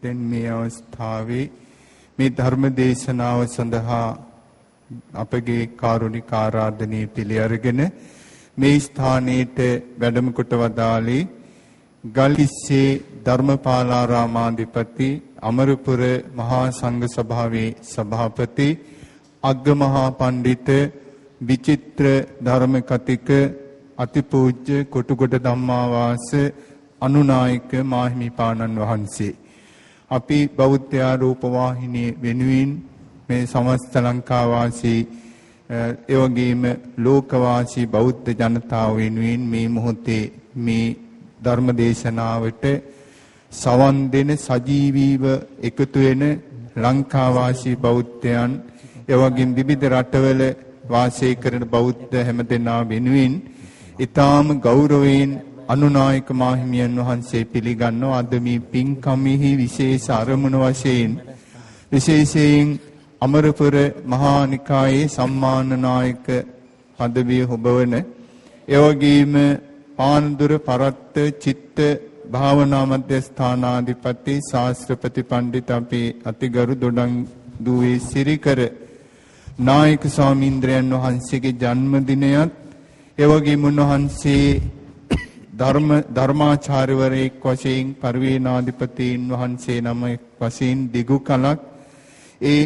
නිමිත්තෙන් මේ අවස්ථාවේ මේ ධර්ම දේශනාව සඳහා අපගේ කාරුණික ආරාධනීය පිළි අරගෙන මේ ස්ථානයේට වැඩම කොට වදාළේ ගල්කිස්සේ ධර්මපාලාරාමාධිපති අමරපුර මහා සංඝ සභාවේ සභාපති අග්ගමහා පඬිත විචිත්‍ර ධර්ම කතික අතිපූජ්‍ය කොටුගොඩ ධම්මාවාස අනුනායක මාහිමිපාණන් වහන්සේ අපි බෞද්ධ ආරෝප වාහිනිය වෙනුවෙන් මේ සමස්ත ලංකා වාසී ඒ වගේම ලෝක වාසී බෞද්ධ ජනතාව වෙනුවෙන් මේ මොහොතේ මේ ධර්ම දේශනාවට සවන් දෙන සජීවීව එකතු වෙන ලංකා වාසී බෞද්ධයන් ඒ වගේම විවිධ රටවල වාසය කරන බෞද්ධ හැමදෙනා වෙනුවෙන් ඊටාම ගෞරවයෙන් අනුනායක මාහිමියන් වහන්සේ පිළිගන්නවා. අද මේ පින්කමෙහි විශේෂ අරමුණ වශයෙන් විශේෂයෙන් අමරපුර මහා නිකායේ සම්මානනායක පදවිය හොබවන ඒ වගේම පානදුර පරත්ත චිත්ත භාවනා මධ්‍යස්ථානාධිපති ශාස්ත්‍රපති පඬිත් අපේ අතිගරු දොඩංගුවේ සිරිකර නායක ස්වාමීන්ද්‍රයන් වහන්සේගේ ජන්මදිනයත් ඒ වගේම උන්වහන්සේ ධර්මාචාර්යවරයෙක් වශයෙන් පරිවේනාධිපතීන් වහන්සේ නමක් වශයෙන් දිගු කලක් ඒ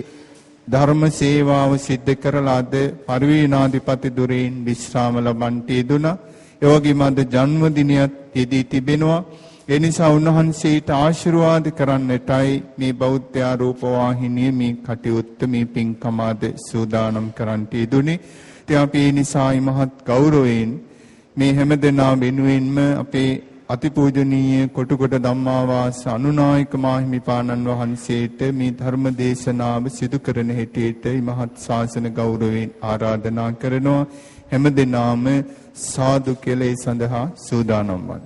ධර්ම සේවාව සිද්ධ කරලා අද පරිවේනාධිපති දුරෙන් විශ්‍රාම ලබන්ට යෙදුණා. ඒ වගේම අද ජන්මදිනයත් යෙදී තිබෙනවා. ඒ නිසා උන්වහන්සේට ආශිර්වාද කරන්නටයි මේ බෞද්ධ ආරෝප වාහිනිය මේ කටයුත්ත මේ පින්කම අද සූදානම් කරන්නට යෙදුනේ. ඉතින් අපි ඒ නිසා මහත් ගෞරවයෙන් මේ හැමදෙනා වෙනුවෙන්ම අපේ අතිපූජනීය කොටුගොඩ ධම්මාවාස අනුනායක මාහිමිපාණන් වහන්සේට මේ ධර්ම දේශනාව සිදු කරන හැටියට මහත් ශාසන ගෞරවයෙන් ආරාධනා කරනවා. හැමදෙනාම සාදු කියලා ඒ සඳහා සූදානම් වන්න.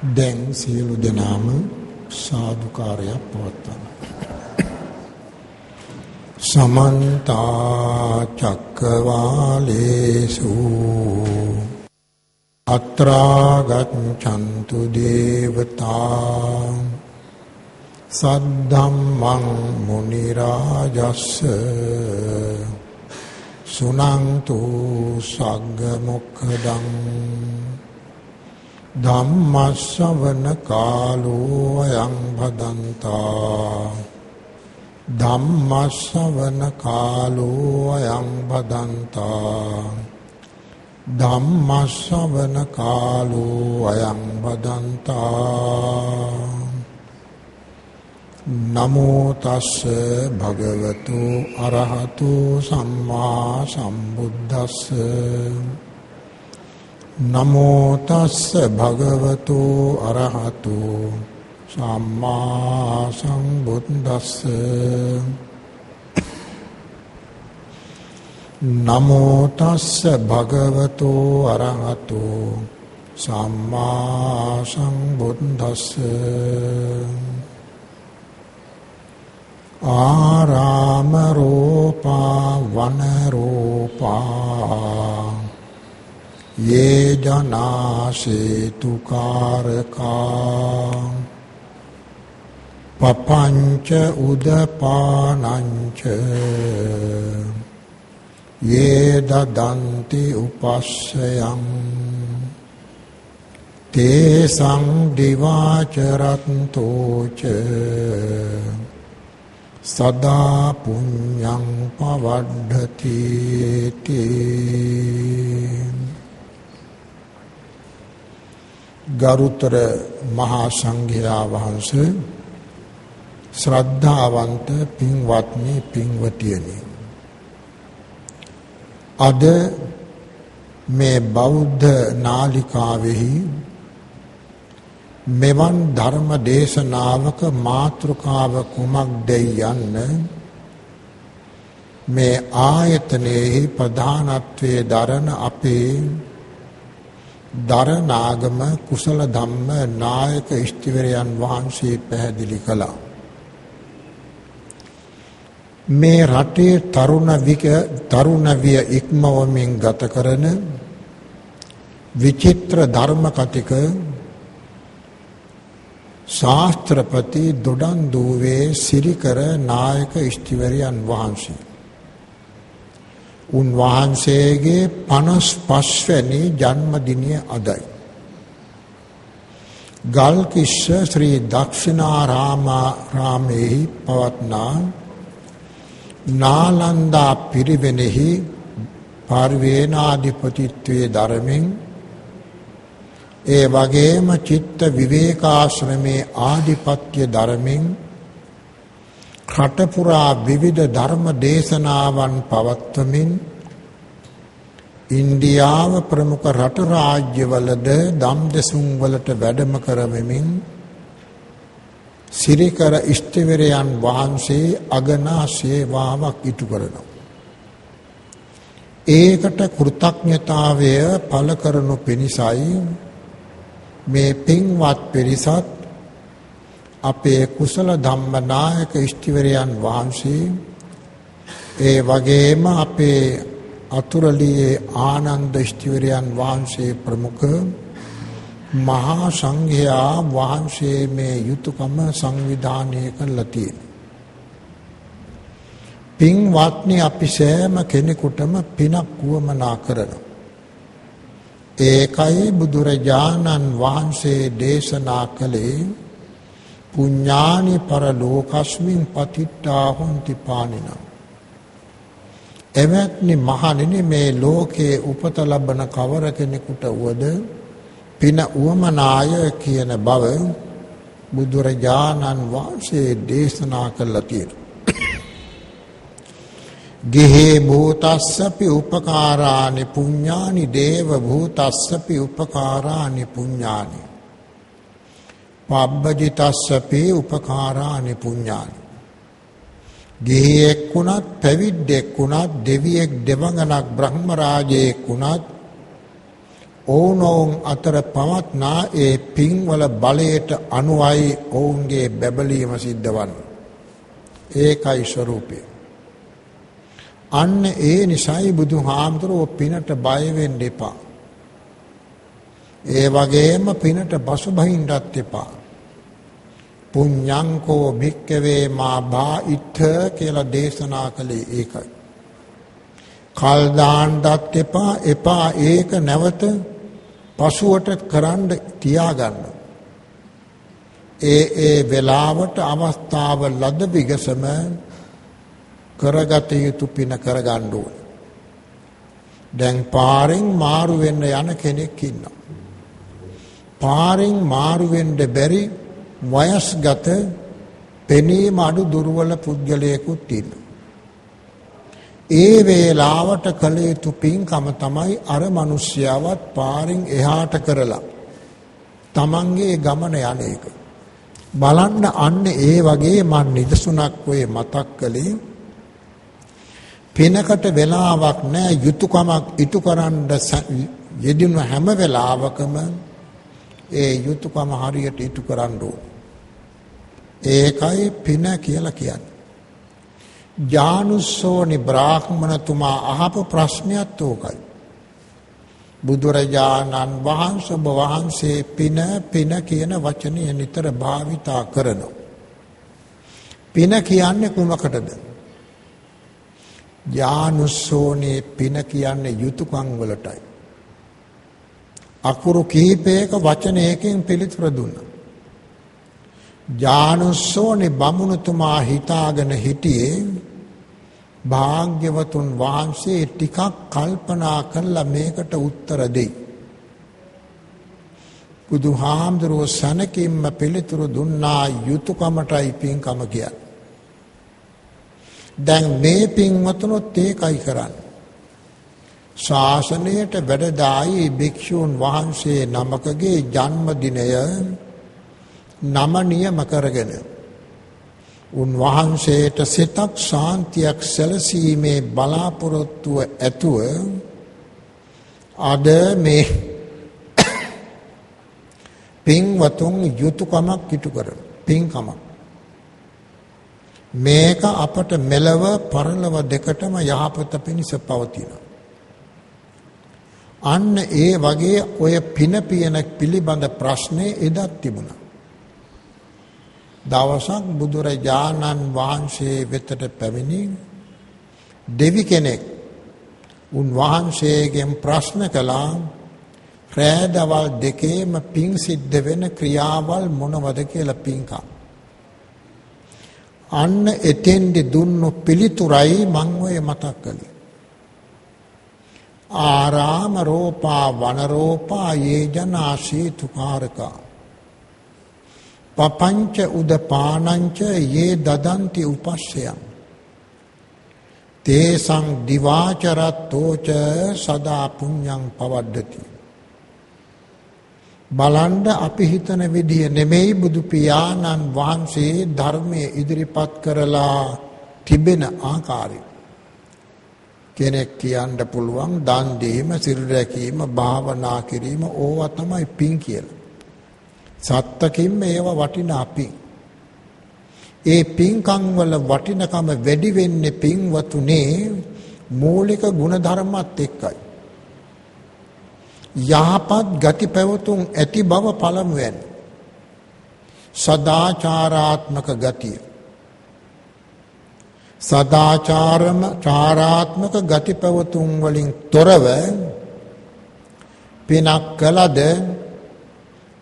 දැන් සියලු දෙනාම සාදුකාරයක් පවත්වන්න. සමන්ත චක්කවාලේසු අත්‍රා ගච්ඡන්තු දේවතා සද්ධම්මං මුනි රාජස්ස සුනන්තු සග්ග මොක්ඛදං ධම්මස්සවන කාලෝ අයං භදන්තා ධම්මස්සවන කාලෝ අයං භදන්තා ධම්මස්සවන කාලෝ අයං භදන්තා නමෝ තස්ස භගවතු අරහතු සම්මා සම්බුද්දස්ස නමෝ තස්ස භගවතු අරහතු සම්මා සම්බුද්දස්ස නමෝ තස්ස භගවතු අරහතු සම්මා සම්බුද්දස්ස ආරාම රූපා වන රූපා යේ ජනාසේතු කාරකා පපංච උදපානංච යේ දදන්ති උපස්සයං තේසං දිවාචරන්තෝච සදා පුඤ්ඤං පවඩ්ඩති ගරුතර මහා සංඝයා වහන්සේ ශ්‍රද්ධාවන්ත පින්වත්නි පින්වතියනි අද මේ බෞද්ධ නාලිකාවෙහි මෙවන් ධර්ම දේශනාවක මාතෘකාව කුමක්දයි යන්න මේ ආයතනයේ ප්‍රධානත්වයේ දරන අපේ දරනාගම කුසල ධම්ම නායක ඉෂ්ටිවරයන් වහන්සේ පැහැදිලි කළා. මේ රටේ තරුණ විය ඉක්මවමින් ගත කරන විචිත්‍ර ධර්ම කතික ශාස්ත්‍රපති දොඩන්දුවේ සිරිකර නායක ස්තිවරයන් වහන්සේ උන්වහන්සේගේ 55 වැනි ජන්මදිනය අදයි. ගල්කිස්ස ශ්‍රී දක්ෂිනාරාමයේ පවත්නා නාලන්දා පිරිවෙනෙහි පරිවේනාධිපතිත්වයේ ධර්මෙන් ඒ වගේම චිත්ත විවේකාශ්‍රමේ ආධිපත්‍ය ධර්මෙන් රටපුරා විවිධ ධර්ම දේශනාවන් පවත්වමින් ඉන්දියාව ප්‍රමුඛ රට රාජ්‍යවලද දම්දෙසුම් වලට වැඩම කරමින් සිරිකර ඉෂ්ඨවරයන් වහන්සේ අගනා සේවාවක් ඉටු කරනවා. ඒකට කෘතඥතාවය පළ කරනු පිණිසයි මේ පින්වත් පිරිසත් අපේ කුසල ධම්මනායක ඉෂ්ඨවරයන් වහන්සේ ඒ වගේම අපේ අතුරුලියේ ආනන්ද ඉෂ්ඨවරයන් වහන්සේ ප්‍රමුඛ මහා සංඝයා වහන්සේ මේ යුතුයකම සංවිධානය කළා තියෙනවා. පින්වත්නි අපි සෑම කෙනෙකුටම පිනක් වුවමනා කරනවා. ඒකයි බුදුරජාණන් වහන්සේ දේශනා කළේ පුඤ්ඤානි පරලෝකස්මින් පතිට්ඨා හොන්ති පානිනා. එවත්නි මහණෙනි මේ ලෝකේ උපත ලබන කවර කෙනෙකුට වුවද පින උවමනාය කියන බව බුදුරජාණන් වහන්සේ දේශනා කළා තියෙනවා. ගෙහේ භූතස්සපි උපකාරානි පුඤ්ඤානි දේව භූතස්සපි උපකාරානි පුඤ්ඤානි පබ්බජිතස්සපි උපකාරානි පුඤ්ඤානි. ගෙහෙක් වුණත් පැවිද්දෙක් වුණත් දෙවියෙක් දෙවඟනක් බ්‍රහ්ම රාජයෙක් වුණත් ඔවුනොවුන් අතර පවත්නා ඒ පින්වල බලයට අනුවයි ඔවුන්ගේ බැබලීම සිද්ධ වන්නේ. ඒකයි ස්වરૂපය. අන්න ඒ නිසයි බුදුහාමුදුරුවෝ පිනට බය වෙන්න එපා. ඒ වගේම පිනට බසුබහින්නත් එපා. පුඤ්ඤංකෝ භික්ඛවේ මා භායිත්ථ කියලා දේශනා කළේ ඒකයි. කල් දාන්නත් එපා ඒක නැවත පසුවට කරන්න තියාගන්න. ඒ වෙලාවට අවස්ථාව ලද විගසම කරගත යුතු පින කරගන්න ඕන. දැන් පාරෙන් මාරු වෙන්න යන කෙනෙක් ඉන්නවා. පාරෙන් මාරු වෙන්න බැරි වයස්ගත පෙනීම අඩු දුර්වල පුද්ගලයෙකුත් ඉන්නවා. ඒ වේලාවට කළ යුතු පින්කම තමයි අර මිනිස්යාවත් පාරෙන් එහාට කරලා තමන්ගේ ගමන යන එක. බලන්න අන්න ඒ වගේ මන් නිදසුණක් ඔය මතක් කළේ පිනකට වෙලාවක් නැහැ. යුතුයකමක් ඉටු කරන්න යෙදින හැම වෙලාවකම ඒ යුතුයකම හරියට ඉටු කරන්න ඕන. ඒකයි පින කියලා කියන්නේ. ජානුස්සෝනි බ්‍රාහ්මණතුමා අහපු ප්‍රශ්නයත් ඕකයි. බුදුරජාණන් වහන්සේ පින කියන වචනය නිතර භාවිතා කරනවා. පින කියන්නේ කුමකටද? ජානුස්සෝනේ පින කියන්නේ යුතුයකම් වලටයි. අකුරු කීපයක වචනයකින් පිළිතුර දුන්නා. ජානුස්සෝනේ බමුණුතුමා හිතාගෙන හිටියේ භාග්‍යවතුන් වහන්සේ ටිකක් කල්පනා කරලා මේකට උත්තර දෙයි. බුදුහාමුදුරුවෝ සනකින්ම පිළිතුරු දුන්නා යුතුයකමටයි පින්කම කියන්නේ. දැන් මේ පින්වතුනොත් ඒකයි කරන්නේ. ශාසනයට වැඩදායි භික්ෂූන් වහන්සේ නමකගේ ජන්මදිනය නම නියම කරගෙන උන්වහන්සේට සිතක් ශාන්තියක් සැලසීමේ බලාපොරොත්තුව ඇතුව අද මේ පින්වතුන් යුතුයකමක් ඉටු කරන පින්කමක්. මේක අපට මෙලව පරලොව දෙකටම යහපත පිණිස පවතිනවා. අන්න ඒ වගේ ඔය පින පියන පිළිබඳ ප්‍රශ්නේ එදත් තිබුණා. දවසක් බුදුරජාණන් වහන්සේ වෙතට පැමිණි දෙවි කෙනෙක් උන්වහන්සේගෙන් ප්‍රශ්න කළා, රෑදවල් දෙකේම පින් සිද්ධ වෙන ක්‍රියාවල් මොනවද කියලා පින්කම්. අන්න එතෙන්දි දුන්නු පිළිතුරයි මං ඔය මතක් කළේ. ආරාම රෝපා වනරෝපා යේජනා සීතුකාරකා පපංච උදපානංච යේ දදන්ති උපස්සයං තේසං දිවාචරත්තෝච සදා පුඤ්ඤං පවද්දති. බලන්න අපි හිතන විදිය නෙමෙයි බුදු පියාණන් වහන්සේ ධර්මයේ ඉදිරිපත් කරලා තිබෙන ආකාරය. කෙනෙක් කියන්න පුළුවන් දන් දීම, සිල් රැකීම, භාවනා කිරීම ඕවා තමයි පින් කියලා. සත්තකින්ම ඒවා වටිනා පින්. ඒ පින්කම් වල වටිනකම වැඩි වෙන්නේ පින්වතුනේ මූලික ගුණධර්මات එක්කයි. යහපත් ගති පැවතුම් ඇති බව පළමුවෙන්. සදාචාරාත්මක ගතිය. සදාචාරාත්මක ගති පැවතුම් වලින් තොරව පිනක් කළද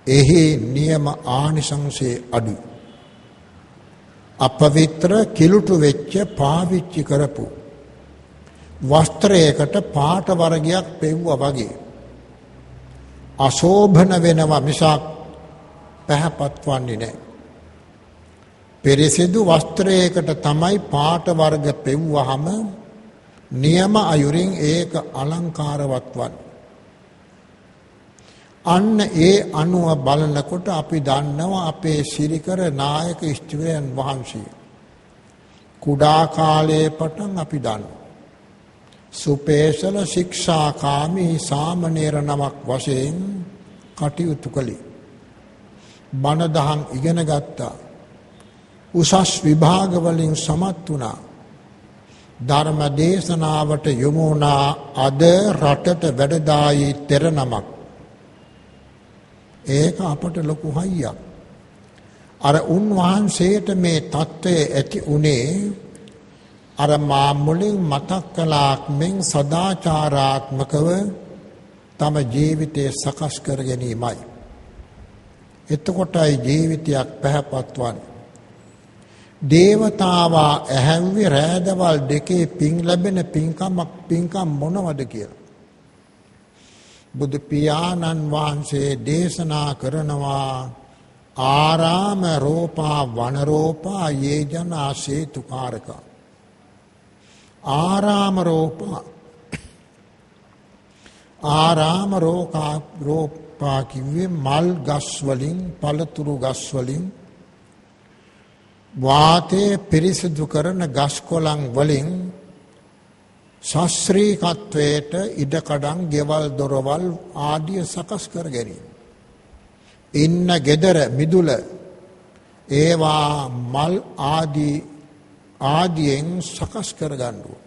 එහි නියම ආනිසංසයේ අඩු. අපවිත්‍ර කිලුටු වෙච්ච පාවිච්චි කරපු වස්ත්‍රයකට පාට වර්ගයක් පෙව්වා වගේ අශෝභන වෙනවා මිසක් පැහැපත් වන්නේ නැහැ. පිරිසිදු වස්ත්‍රයකට තමයි පාට වර්ග පෙව්වහම නියම අයුරින් ඒක අලංකාරවත් වන්නේ. අන්න ඒ අනුව බලනකොට අපි දන්නවා අපේ සිරිකර නායක ස්ත්‍රීන් වහන්සේ කුඩා කාලයේ පටන් අපි දන්නවා සුපේසල ශික්ෂාකාමී සාමණේර නමක් වශයෙන් කටයුතු කළේ. බණ දහම් ඉගෙන ගත්තා. උසස් විභාග වලින් සමත් වුණා. ධර්ම දේශනාවට යොමු වුණා. අද රටට වැඩදායි තෙර නමක්. ඒක අපට ලොකු හයියක්. අර උන්වහන්සේට මේ தত্ত্বය ඇති උනේ අර මා මුලින් මතක් කළාක් මෙන් සදාචාරාත්මකව තම ජීවිතය සකස් කර ගැනීමයි. එතකොටයි ජීවිතයක් පැහැපත් වන්නේ. දේවතාවා ඇහැව්වේ රෑදවල් දෙකේ පින් ලැබෙන පින්කම් මොනවද කියලා. බුදු පියාණන් වහන්සේ දේශනා කරනවා ආරාම රෝපා වනරෝපා යේජනා සේතුකාරකා. ආරාම රෝපා කිව්වේ මල් ගස් වලින්, පළතුරු ගස් වලින්, වාතයේ පිරිසිදු කරන ගස් කොළන් වලින් ශාස්ත්‍රීයත්වයට ඉඩකඩම්, ගෙවල් දොරවල් ආදිය සකස් කර ගැනීම. ඉන්න gedara මිදුල ඒවා මල් ආදියෙන් සකස් කර ගන්නවා.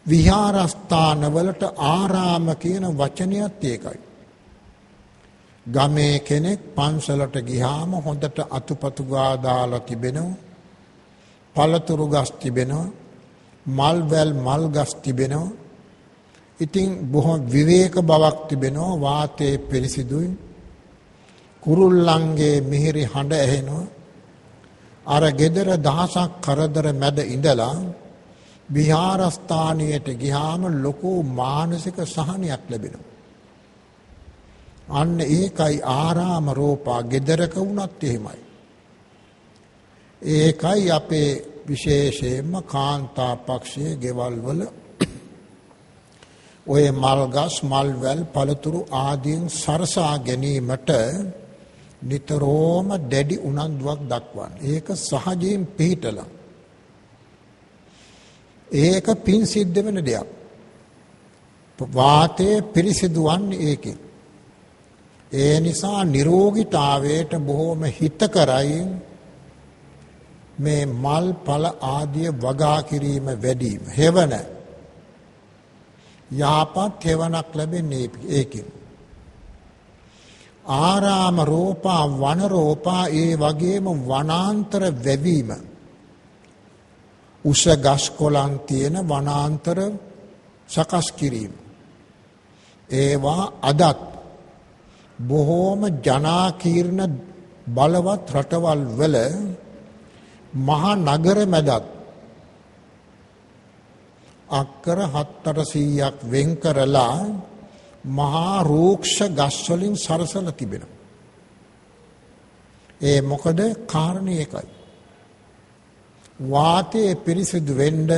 විහාරස්ථානවලට ආරාම කියන වචනයත් ඒකයි. ගමේ කෙනෙක් පන්සලට ගියාම හොඳට අතුපතු ගා දාලා තිබෙනවා. පළතුරු ගස් තිබෙනවා. මල් ගස් තිබෙනවා. ඉතින් බොහොම විවේක බවක් තිබෙනවා. වාතයේ පිරිසිදුයි. කුරුල්ලන්ගේ මිහිරි හඬ ඇහෙනවා. අර gedara දහසක් කරදර මැද ඉඳලා විහාරස්ථානයට ගියාම ලොකු මානසික සහනයක් ලැබෙනවා. අන්න ඒකයි ආරාම රෝපා. gedaraක වුණත් එහෙමයි. ඒකයි අපේ විශේෂයෙන්ම කාන්තා පක්ෂයේ ගෙවල් වල ඔය මල්ගස්, මල්වැල්, පළතුරු ආදීන් සරසා ගැනීමට නිතරම දැඩි උනන්දුවක් දක්වන්නේ. ඒක සහජයෙන් පිළිටලා. ඒක පින් සිද්ධ වෙන දෙයක්. වාතයේ පිරිසිදු වන්නේ ඒකෙන්. ඒ නිසා නිරෝගීතාවයට බොහොම හිතකරයි මේ මල් ඵල ආදිය වගා කිරීම වැඩිම හේවන යහපත් හේවනක් ලැබෙන්නේ ඒකෙන්. ආරාම රෝපා වන රෝපා ඒ වගේම වනාන්තර වැවීම උස ගස් කොළන් තියෙන වනාන්තර සකස් කිරීම ඒවා අදත් බොහෝම ජනාකීර්ණ බලවත් රටවල් වල මහා නගර මැදත් අක්කර 700ක් වෙන් කරලා මහා රූක්ෂ ගස් වලින් සරසලා තිබෙනවා. ඒ මොකද කාරණේ එකයි. වාතයේ පිරිසිදු වෙන්න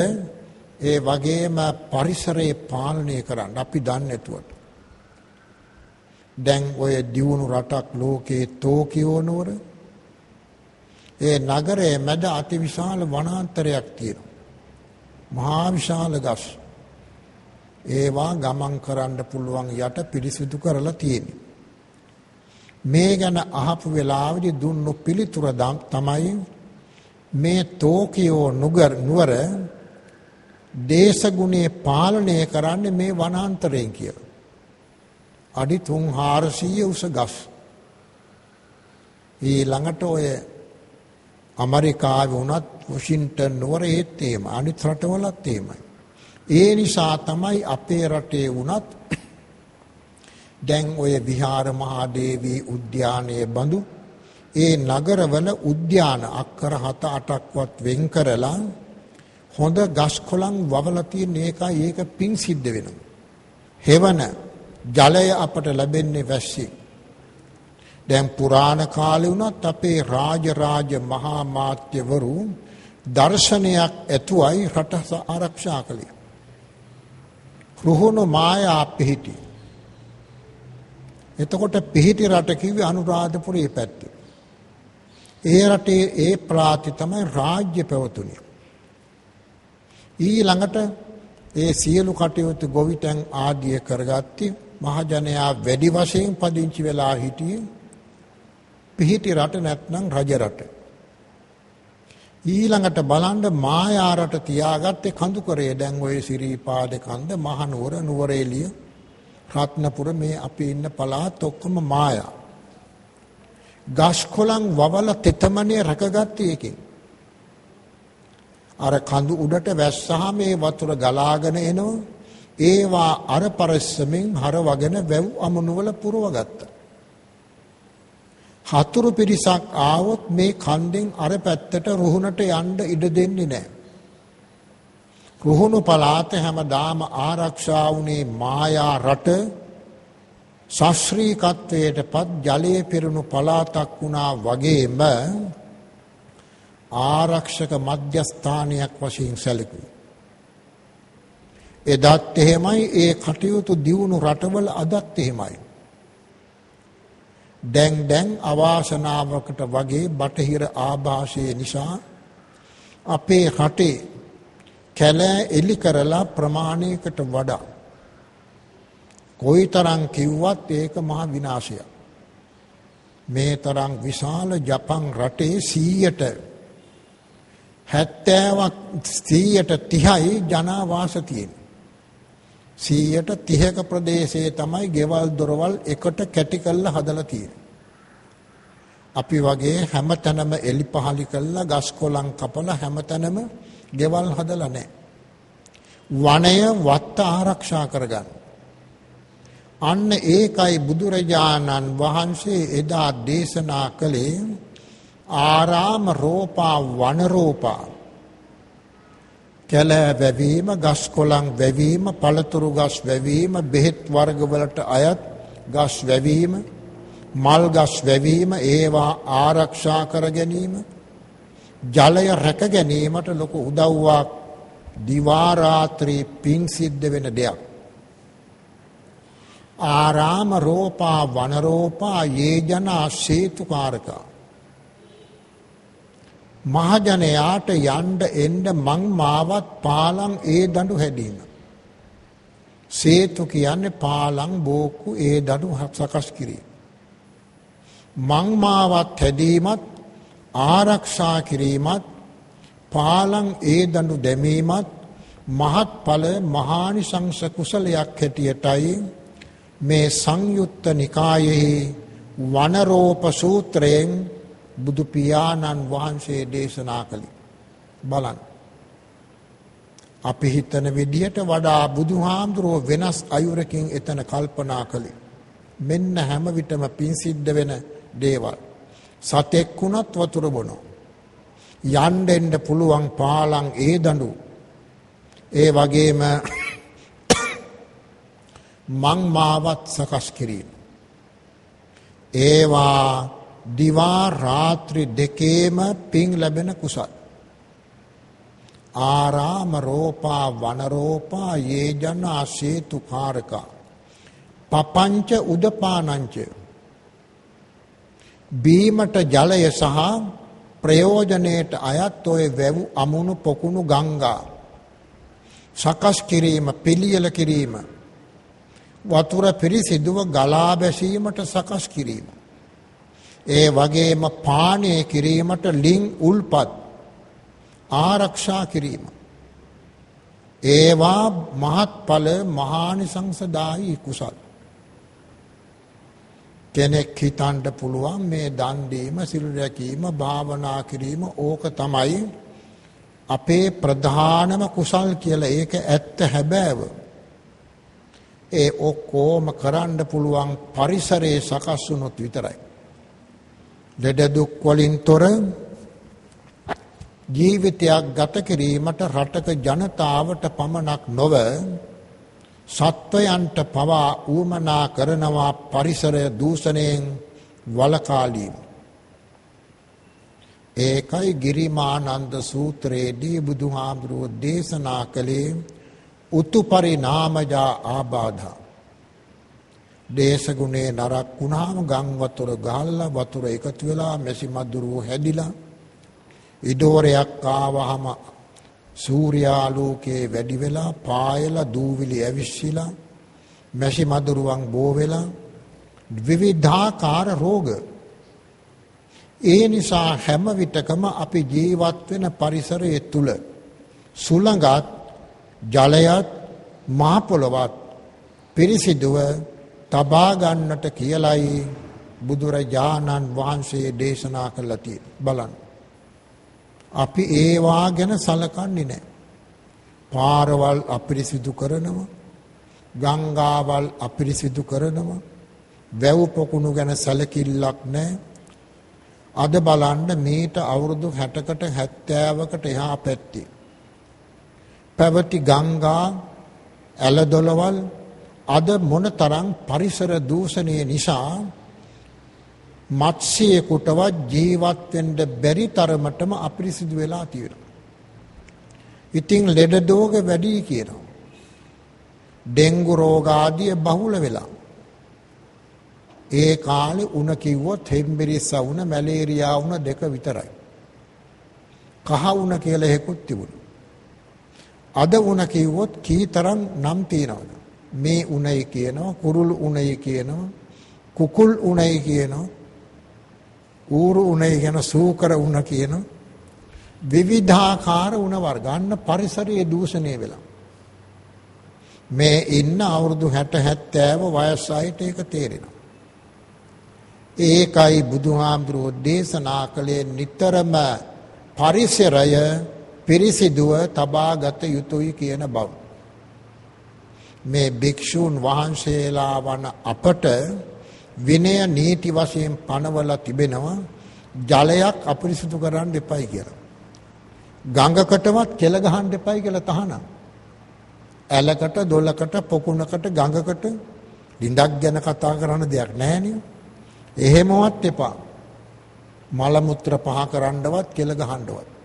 ඒ වගේම පරිසරය පාලනය කරන්න අපි දන්නේ නැතුවට. දැන් ඔය දියුණු රටක් ලෝකේ ටෝකියෝ නුවර ඒ නගරයේ මැද අතිවිශාල වනාන්තරයක් තියෙනවා. මහා විශාල ගස්. ඒවා ගමන් කරන්න පුළුවන් යට පිරිසිදු කරලා තියෙනවා. මේ ගැන අහපු වෙලාවේදී දුන්නු පිළිතුර තමයි මේ ටෝකියෝ නුවර දේශගුණේ පාලනය කරන්නේ මේ වනාන්තරයෙන් කියලා. අඩි 300 උස ගස්. ඊළඟට ඔය ඇමරිකාවේ වුණත් වොෂින්ටන් නුවර ඒත් එහෙම අනිත් රටවලත් එහෙමයි. ඒ නිසා තමයි අපේ රටේ වුණත් දැන් ඔය විහාර මහාදේවී උද්‍යානයේ බඳු ඒ නගරවල උද්‍යාන අක්කර 7-8ක්වත් වෙන් කරලා හොඳ ගස් කොළන් වවලා තියෙන එකයි ඒක පිං සිද්ධ වෙනවා. හේවන ජලය අපට ලැබෙන්නේ වැස්සින්. දැන් පුරාණ කාලේ වුණත් අපේ රාජ මහා මාත්‍යවරු දර්ශනයක් ඇතුවයි රට ආරක්ෂා කළේ. රුහුණු මායා පිහිටි. එතකොට පිහිටි රට කිව්වේ අනුරාධපුරයේ පැත්තේ. ඒ රටේ ඒ ප්‍රාති තමයි රාජ්‍ය පැවතුනේ. ඊළඟට ඒ සියලු කටයුතු ගොවිතැන් ආදිය කරගatti මහජනයා වැඩි වශයෙන් පදිංචි වෙලා හිටියේ පිහිටි රට නැත්නම් රජ රට. ඊළඟට බලන්න මායා රට තියාගත්තේ කඳුකරේ. දැන් ඔය සිරිපාද කන්ද මහනුවර නුවරඑළිය රත්නපුර මේ අපි ඉන්න පළාත් ඔක්කොම මායා. ගස් කොළන් වවල තෙතමනේ රැකගත්තේ එකෙන්. අර කඳු උඩට වැස්සහම මේ වතුර ගලාගෙන එනවා. ඒවා අර පරිස්සමෙන් හරවගෙන වැව් අමුණුවල පුරවගත්තා. හතුරු පිරිසක් ආවොත් මේ කන්දෙන් අර පැත්තට රුහුණට යන්න ඉඩ දෙන්නේ නැහැ. රුහුණු පළාත හැමදාම ආරක්ෂා වුණේ මායා රට ශාස්ත්‍රීයත්වයටපත් ජලයේ පිරුණු පළාතක් වුණා වගේම ආරක්ෂක මධ්‍යස්ථානයක් වශයෙන් සැලකුවා. එදත් එහෙමයි ඒ කටයුතු දියුණු රටවල අදත් එහෙමයි. දැන් අවාසනාවකට වගේ බටහිර ආభాෂය නිසා අපේ රටේ කැලෑ එලි කරලා ප්‍රමාණයකට වඩා කොයිතරම් කිව්වත් ඒක මහ විනාශයක්. මේ තරම් විශාල ජපන් රටේ 130යි ජනාවාස තියෙන්නේ. 130ක ප්‍රදේශයේ තමයි ගෙවල් දොරවල් එකට කැටි කරලා හදලා තියෙන්නේ. අපි වගේ හැමතැනම එලි පහලි කරලා ගස් කොළන් කපලා හැමතැනම ගෙවල් හදලා නැහැ. වනය වත්ත ආරක්ෂා කරගන්න. අන්න ඒකයි බුදුරජාණන් වහන්සේ එදා දේශනා කළේ ආරාම රෝපා වන රෝපා. කැලෑ වැවීම, ගස් කොළන් වැවීම, පළතුරු ගස් වැවීම, බෙහෙත් වර්ග වලට අයත් ගස් වැවීම, මල් ගස් වැවීම, ඒවා ආරක්ෂා කර ගැනීම, ජලය රැක ගැනීමට ලොකු උදව්වක් දිවා රාත්‍රී පිං සිද්ධ වෙන දෙයක්. ආරාම රෝපා වන රෝපා යේජනා සේතුකාරකා. මහජනයාට යන්න එන්න මං මාවත් පාලං ඒ දඬු හැදීම. සේතු කියන්නේ පාලං බෝක්කු ඒ දඬු සකස් කිරීම. මං මාවත් හැදීමත් ආරක්ෂා කිරීමත් පාලං ඒ දඬු දැමීමත් මහත්ඵල මහානිසංස කුසලයක් හැටියටයි මේ සංයුත්ත නිකායෙහි වනරෝප සූත්‍රයෙන් බුදු පියාණන් වහන්සේ දේශනා කළේ. බලන්න. අපි හිතන විදිහට වඩා බුදුහාමුදුරුවෝ වෙනස් අයුරකින් එතන කල්පනා කළේ. මෙන්න හැම විටම පින් සිද්ධ වෙන දේවල්. සතෙක් වුණත් වතුර බොනවා. යන්න එන්න පුළුවන් පාලං ඒ දඬු. ඒ වගේම මං මාවත් සකස් කිරීම. ඒවා දිවා රාත්‍රි දෙකේම පින් ලැබෙන කුසල්. ආරාම රෝපා වනරෝපා යේජනා සේතු කාරකා පපංච උදපානංච බීමට ජලය සහ ප්‍රයෝජනයට අයත් ඔය වැව් අමුණු පොකුණු ගංගා සකස් කිරීම පිළියෙල කිරීම වතුර පිරිසිදුව ගලා බැසීමට සකස් කිරීම ඒ වගේම පානය කිරීමට ලිං උල්පත් ආරක්ෂා කිරීම ඒවා මහත්ඵල මහානිසංසදායී කුසල්. කෙනෙක් හිතන්න පුළුවන් මේ දන් දීම සිල් රැකීම භාවනා කිරීම ඕක තමයි අපේ ප්‍රධානම කුසල් කියලා. ඒක ඇත්ත හැබෑව. ඒ ඔක්කොම කරන්න පුළුවන් පරිසරයේ සකස් වුණොත් විතරයි. ලෙඩ දුක් වලින් තොර ජීවිතයක් ගත කිරීමට රටක ජනතාවට පමණක් නොව සත්වයන්ට පවා ඌමනා කරනවා පරිසරය දූෂණයෙන් වළකාලීම. ඒකයි ගිරිමානන්ද සූත්‍රයේදී බුදුහාමුදුරුවෝ දේශනා කළේ උතු පරිණාමජා ආබාධා. දේශගුණේ නරක් වුණාම ගම් වතුර ගහලා වතුර එකතු වෙලා මැසි මදුරුව හැදිලා ඉඩෝරයක් ආවහම සූර්යාලෝකයේ වැඩි වෙලා පායලා දූවිලි ඇවිස්සලා මැසි මදුරුවන් බෝ වෙලා විවිධාකාර රෝග. ඒ නිසා හැම විටකම අපි ජීවත් වෙන පරිසරයේ තුල සුළඟත් ජලයත් මහ පොළොවත් පිරිසිදුව තබා ගන්නට කියලයි බුදුරජාණන් වහන්සේ දේශනා කළා තියෙන්නේ. බලන්න. අපි ඒවා ගැන සලකන්නේ නැහැ. පාරවල් අපිරිසිදු කරනවා, ගංගාවල් අපිරිසිදු කරනවා, වැව් පොකුණු ගැන සැලකිල්ලක් නැහැ. අද බලන්න මේට අවුරුදු 60කට 70කට එහා පැත්තේ පැවති ගංගා ඇලදොලවල් අද මොනතරම් පරිසර දූෂණය නිසා මත්ස්‍යයෙකුටවත් ජීවත් වෙන්න බැරි තරමටම අපිරිසිදු වෙලා තියෙනවා. ඉතින් ලෙඩ රෝග වැඩි කියනවා. ඩෙන්ගු රෝග ආදී බහුල වෙලා. ඒ කාලේ උණ කිව්වොත් හෙම්බිරිස්ස උණ මැලේරියා උණ දෙක විතරයි. කහ උණ කියලා එකකුත් තිබුණා. අද උණ කිව්වොත් කීතරම් නම් තියනවද? මේ උණයි කියනවා, කුරුළු උණයි කියනවා, කුකුල් උණයි කියනවා, ඌරු උණයි කියන සූකර උණ කියනවා. විවිධාකාර උණ වර්ග අන්න පරිසරයේ දූෂණය වෙලා. මේ ඉන්න අවුරුදු 60 70 වයස් අයට ඒක තේරෙනවා. ඒකයි බුදුහාමුදුරුවෝ දේශනා කළේ නිතරම පරිසරය පිරිසිදුව තබාගත යුතුයි කියන බව. මේ භික්ෂූන් වහන්සේලා වන අපට විනය නීති වශයෙන් පනවලා තිබෙනවා ජලයක් අපිරිසිදු කරන්න එපයි කියලා. ගඟකටවත් කෙල ගහන්න එපයි කියලා තහනම්. ඇලකට, දොලකට, පොකුණකට, ගඟකට ලිඳක් ගැන කතා කරන දෙයක් නැහැ නේ. එහෙමවත් එපා. මල මුත්‍ර පහ කරන්නවත් කෙල ගහන්නවත්.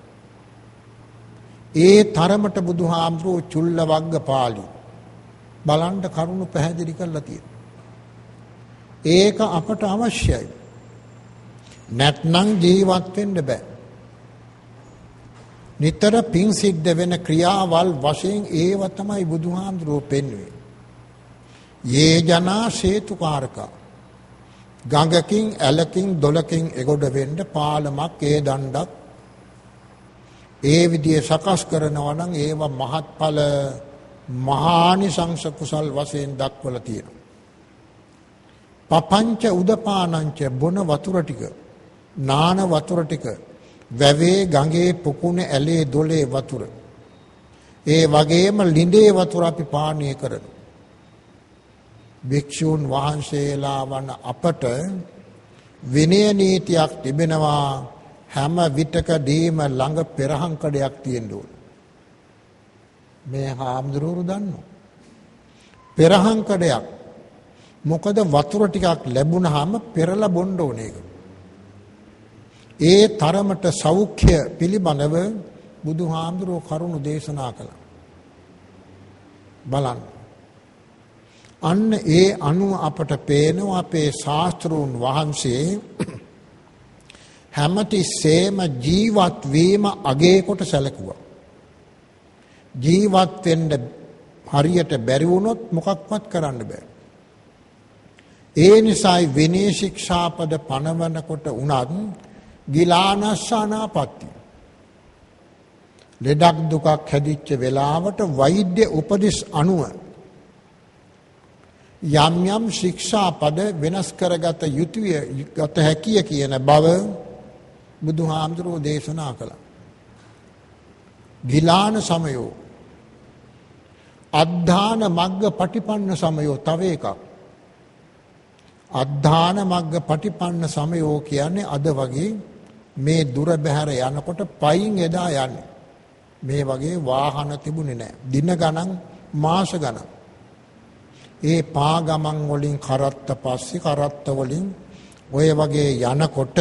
ඒ තරමට බුදුහාමුදුරුවෝ චුල්ල වග්ග පාළි බලන්න කරුණු පැහැදිලි කරලා තියෙනවා. ඒක අපට අවශ්‍යයි. නැත්නම් ජීවත් වෙන්න බෑ. නිතර පින් සිද්ධ වෙන ක්‍රියාවල් වශයෙන් ඒව තමයි බුදුහාමුදුරුවෝ පෙන්වන්නේ. යේජනා සේතුකාරකා ගඟකින් ඇලකින් දොලකින් එගොඩ වෙන්න පාලමක් ඒ දණ්ඩක් ඒ විදිහේ සකස් කරනවා නම් ඒවා මහත්ඵල මහානිසංස කුසල් වශයෙන් දක්වලා තියෙනවා. පපංච උදපානංච බොන වතුර ටික, නාන වතුර ටික, වැවේ ගඟේ පුකුණේ ඇලේ දොලේ වතුර, ඒ වගේම ළිඳේ වතුර අපි පානය කරනවා. භික්ෂූන් වහන්සේලා වන අපට විනය නීතියක් තිබෙනවා. හැම විටකදීම ළඟ පෙරහංකඩයක් තියෙන්න ඕන. මේ හාමුදුරුවෝ දන්නවා. පෙරහංකඩයක්. මොකද වතුර ටිකක් ලැබුණාම පෙරලා බොන්න ඕනේ ඒක. ඒ තරමට සෞඛ්‍ය පිළිබඳව බුදුහාමුදුරුවෝ කරුණු දේශනා කළා. බලන්න. අන්න ඒ අනුව අපට පේනවා අපේ ශාස්ත්‍රූන් වහන්සේ හැමතිස්සෙම ජීවත් වීම අගේ කොට සැලකුවා. ජීවත් වෙන්න හරියට බැරි වුණොත් මොකක්වත් කරන්න බෑ. ඒ නිසායි විනය ශික්ෂාපද පනවනකොට උනත් ගිලානස්සානාපත්ති. ලෙඩක් දුකක් හැදිච්ච වෙලාවට වෛද්‍ය උපදෙස් අනුව යම් යම් ශික්ෂාපද වෙනස් කරගත යුතුය ගත හැකිය කියන බව බුදුහාමුදුරුවෝ දේශනා කළා. ගිලාන සමයෝ, අද්ධාන මග්ග පටිපන්න සමයෝ තව එකක්. අද්ධාන මග්ග පටිපන්න සමයෝ කියන්නේ අද වගේ මේ දුර බැහැර යනකොට පයින් එදා යන්නේ. මේ වගේ වාහන තිබුණේ නැහැ. දින ගණන්, මාස ගණන්. ඒ පා ගමන් වලින් කරත්ත පස්සේ කරත්ත වලින් ඔය වගේ යනකොට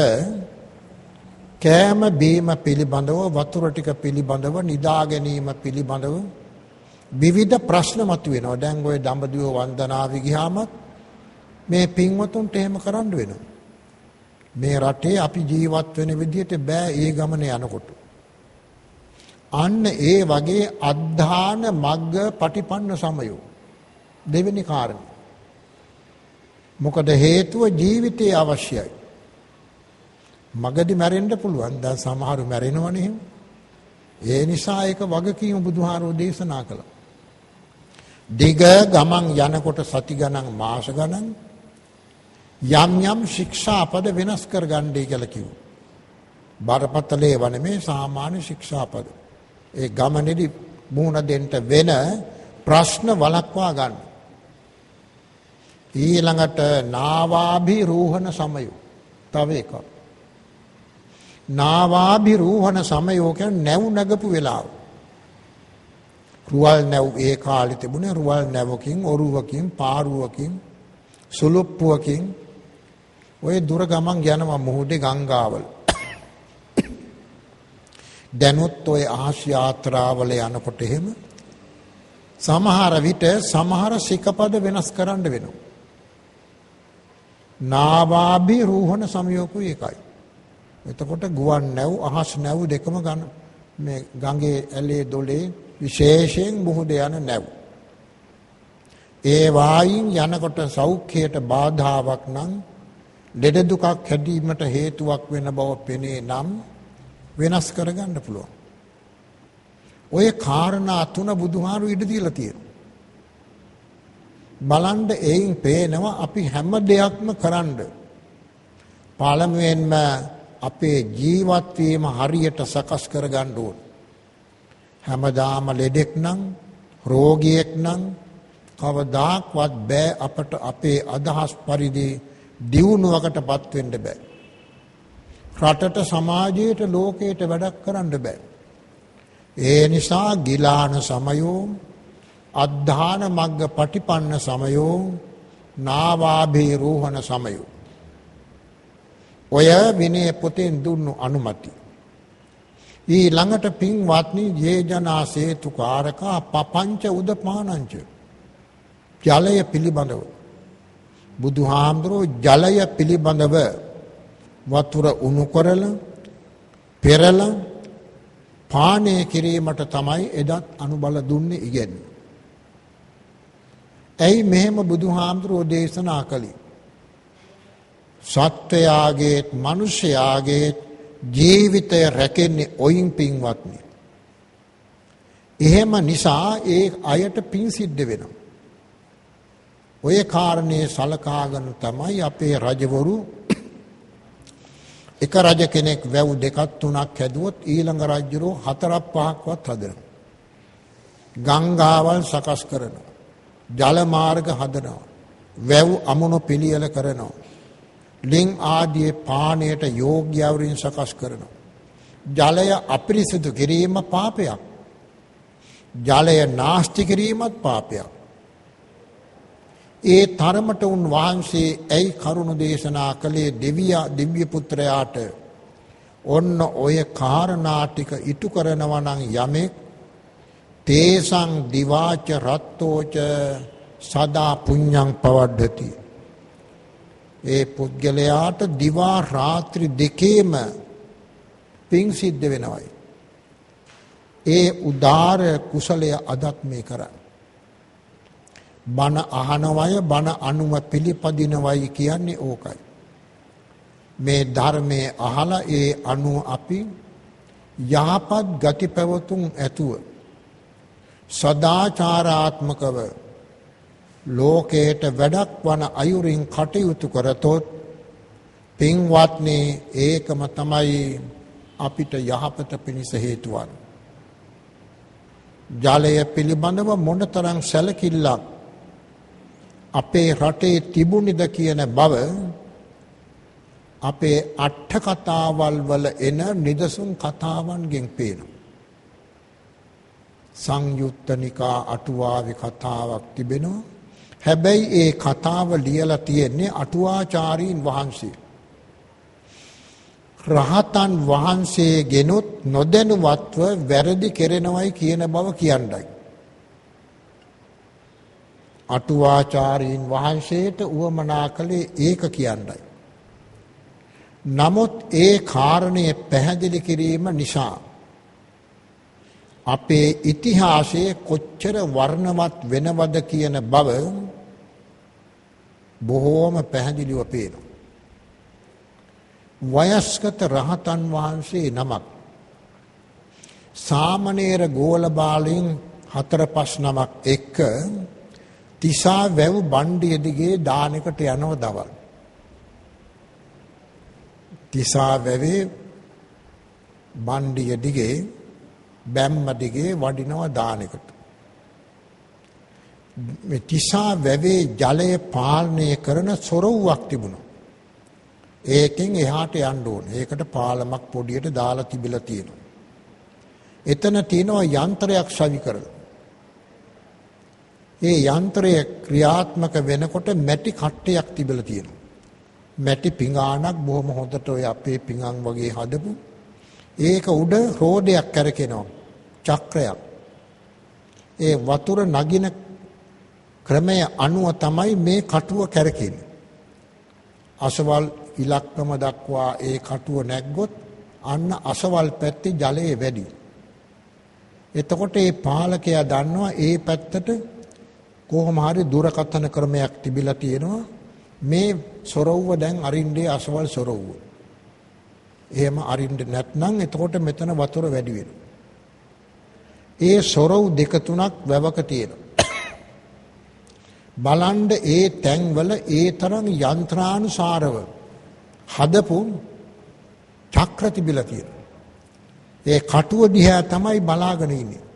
කෑම බීම පිළිබඳව, වතුර ටික පිළිබඳව, නිදා ගැනීම පිළිබඳව විවිධ ප්‍රශ්න මතුවෙනවා. දැන් ඔය දඹදිව වන්දනාවේ ගියාම මේ පින්වතුන්ට එහෙම කරන්න වෙනවා. මේ රටේ අපි ජීවත් වෙන විදිහට බෑ ඒ ගමන යනකොට. අන්න ඒ වගේ අද්ධාන මග්ග පටිපන්න සමයෝ දෙවෙනි කාරණය. මොකද හේතුව ජීවිතේ අවශ්‍යයි. මගදී මැරෙන්න පුළුවන්. දැන් සමහරු මැරෙනවනේ එහෙම. ඒ නිසා ඒක වගකීම බුදුහාරෝ දේශනා කළා. දිග ගමන් යනකොට සති ගණන්, මාස ගණන් යම් යම් ශික්ෂාපද වෙනස් කරගන්නයි කියලා කිව්වා. බරපතලේ වනේ සාමාන්‍ය ශික්ෂාපද. ඒ ගමනේදී මුහුණ දෙන්න වෙන ප්‍රශ්න වළක්වා ගන්න. ඊළඟට නාවාභිරෝහණ සමය තව එකක්. නාවාභිරෝහණ සමයෝ කියන්නේ නැව් නගපු වෙලාව. රුවල් නැව් ඒ කාලේ තිබුණේ රුවල් නැවකින්, ඔරුවකින්, පාරුවකින්, සුලුප්පුවකින් ඔය දුර ගමන් යනවා මුහුදේ ගංගාවල. දැනුත් ඔය ආහස් යාත්‍රාවල යනකොට එහෙම සමහර විට සමහර සිකපද වෙනස් කරන්න වෙනවා. නාවාභිරෝහණ සමයෝකුයි එකයි. එතකොට ගුවන් නැව්, අහස් නැව් දෙකම ගන්න මේ ගඟේ ඇලේ දොලේ විශේෂයෙන් මුහුද යන නැව්. ඒ වායින් යනකොට සෞඛ්‍යයට බාධාවක් නම්, ලෙඩ දුකක් හැදීමට හේතුවක් වෙන බව පෙනේ නම් වෙනස් කරගන්න පුළුවන්. ඔය කාරණා තුන බුදුහාරු ඉඩ දීලා තියෙනවා. බලන්න එයින් පේනවා අපි හැම දෙයක්ම කරන්න. පළමුවෙන්ම අපේ ජීවත් වීම හරියට සකස් කරගන්න ඕන. හැමදාම ලෙඩෙක් නම්, රෝගියෙක් නම් කවදාක්වත් බෑ අපට අපේ අදහස් පරිදි දියුණුවකටපත් වෙන්න බෑ. රටට, සමාජයට, ලෝකයට වැඩක් කරන්න බෑ. ඒ නිසා ගිලාන සමයෝ, අද්ධාන මග්ග පටිපන්න සමයෝ, නාවාභිරෝහණ සමයෝ. ඔය විනය පොතෙන් දුන්නු අනුමැති. ඊළඟට පින්වත්නි, යේජනා සේතුකාරකා පපංච උදපානංච. ජලය පිළිබඳව බුදුහාමුදුරුවෝ ජලය පිළිබඳව වතුර උණු කරලා පෙරලා පානය කිරීමට තමයි එදත් අනුබල දුන්නේ ඉගෙන්නේ. ඇයි මෙහෙම බුදුහාමුදුරුවෝ දේශනා කළේ? සත්වයාගේ, මිනිසයාගේ ජීවිතය රැකෙන්නේ ඔයින් පින්වත්නි. එහෙම නිසා ඒ අයට පින් සිද්ධ වෙනවා. ඔය කාරණේ සලකාගෙන තමයි අපේ රජවරු එක රජ කෙනෙක් වැව් දෙකක් තුනක් හැදුවොත් ඊළඟ රජුරෝ 4ක් 5ක්වත් හදනවා. ගංගාවල් සකස් කරනවා. ජල මාර්ග හදනවා. වැව් අමුණු පිළියෙල කරනවා. ලිං ආදී පානයට යෝග්‍ය වරින් සකස් කරනවා. ජලය අපිරිසිදු කිරීම පාපයක්. ජලය නාස්ති කිරීමත් පාපයක්. ඒ තරමට උන් වහන්සේ ඇයි කරුණ දේශනා කළේ දිව්‍ය පුත්‍රයාට ඔන්න ඔය කාරණා ටික ඉටු කරනවා නම් යමෙක් තේසං දිවාච රත්තෝච සදා පුඤ්ඤං පවඩ්ඩති. ඒ පුද්ගලයාට දිවා රාත්‍රි දෙකේම පිං සිද්ධ වෙනවයි. ඒ උදාර කුසලය අදත් මේ කරන්නේ. බණ අහනවය බණ අනුව පිළිපදිනවයි කියන්නේ ඕකයි. මේ ධර්මයේ අහලා ඒ අනුව අපි යහපත් ගති පැවතුම් ඇතුව සදාචාරාත්මකව ලෝකයට වැඩක් වන අයුරින් කටයුතු කරතොත් පින්වත්නි ඒකම තමයි අපිට යහපත පිණිස හේතු වන්නේ. ජලය පිළිබඳව මොනතරම් සැලකිල්ලක් අපේ රටේ තිබුණේද කියන බව අපේ අට කතාවල් වල එන නිදසුන් කතාවන්ගෙන් පේනවා. සංයුත්ත නිකා අටුවාවේ කතාවක් තිබෙනවා. හැබැයි ඒ කතාව ලියලා තියෙන්නේ අටුවාචාරීන් වහන්සේ. රහතන් වහන්සේ ගෙනුත් නොදැනුවත්ව වැරදි කෙරෙනවයි කියන බව කියන්නයි. අටුවාචාරීන් වහන්සේට උවමනා කළේ ඒක කියන්නයි. නමුත් ඒ කාරණය පැහැදිලි කිරීම නිසා අපේ ඉතිහාසයේ කොච්චර වර්ණවත් වෙනවද කියන බව බොහෝම පැහැදිලිව පේනවා. වයස්ගත රහතන් වහන්සේ නමක් සාමණේර ගෝලබාලයන් 4-5 නමක් එක්ක තිසා වැව් බණ්ඩිය දිගේ දානකට යනව දවල්. තිසා වැවේ බණ්ඩිය දිගේ බැම්ම දිගේ වඩිනව දානකට. මේ තිසා වැවේ ජලය පාලනය කරන සොරව්වක් තිබුණා. ඒකෙන් එහාට යන්න ඕනේ. ඒකට පාලමක් පොඩියට දාලා තිබිලා තියෙනවා. එතන තියෙනවා යන්ත්‍රයක් සවි කරලා. ඒ යන්ත්‍රය ක්‍රියාත්මක වෙනකොට මැටි කට්ටයක් තිබිලා තියෙනවා. මැටි පිඟානක් බොහොම හොඳට ඔය අපේ පිඟන් වගේ හදපු. ඒක උඩ රෝදයක් කරකිනවා. චක්‍රයක්. ඒ වතුර නගින ක්‍රමය අනුව තමයි මේ කටුව කරකින්නේ. අසවල් ඉලක්කම දක්වා ඒ කටුව නැග්ගොත් අන්න අසවල් පැත්තේ ජලය වැඩි. එතකොට මේ පාලකයා දන්නවා ඒ පැත්තට කොහොම හරි දුරකථන ක්‍රමයක් තිබිලා තියෙනවා. මේ සොරව්ව දැන් අරින්නේ අසවල් සොරව්ව. එහෙම අරින්න නැත්නම් එතකොට මෙතන වතුර වැඩි වෙනවා. ඒ සොරව් දෙක තුනක් වැවක තියෙනවා. බලන්න ඒ තැන්වල ඒ තරම් යන්ත්‍රානුසාරව හදපු චක්‍ර තිබිලා තියෙනවා. ඒ කටුව දිහා තමයි බලාගෙන ඉන්නේ.